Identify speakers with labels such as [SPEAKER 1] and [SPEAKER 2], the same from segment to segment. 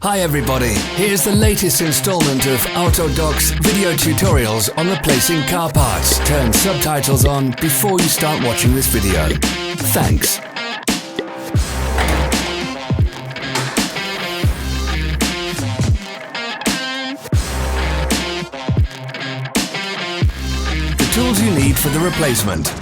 [SPEAKER 1] Hi everybody, here's the latest installment of Autodoc's video tutorials on replacing car parts. Turn subtitles on before you start watching this video. Thanks. The tools you need for the replacement.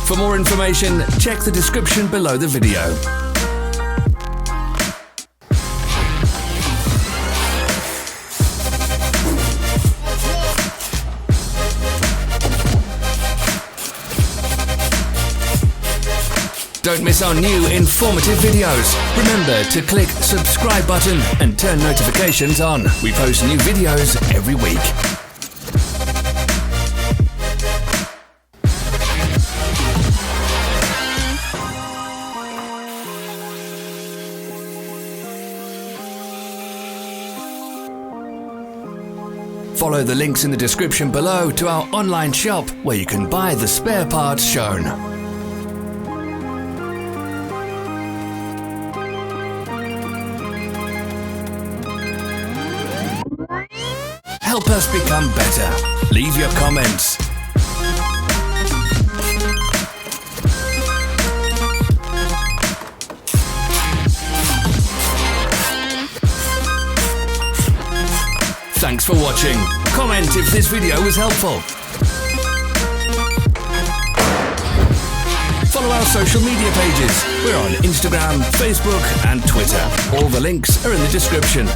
[SPEAKER 1] For more information, check the description below the video. Don't miss our new informative videos. Remember to click subscribe button and turn notifications on. We post new videos every week. Follow the links in the description below to our online shop where you can buy the spare parts shown. Help us become better. Leave your comments. Thanks for watching. Comment if this video was helpful. Follow our social media pages. We're on Instagram, Facebook and Twitter. All the links are in the description.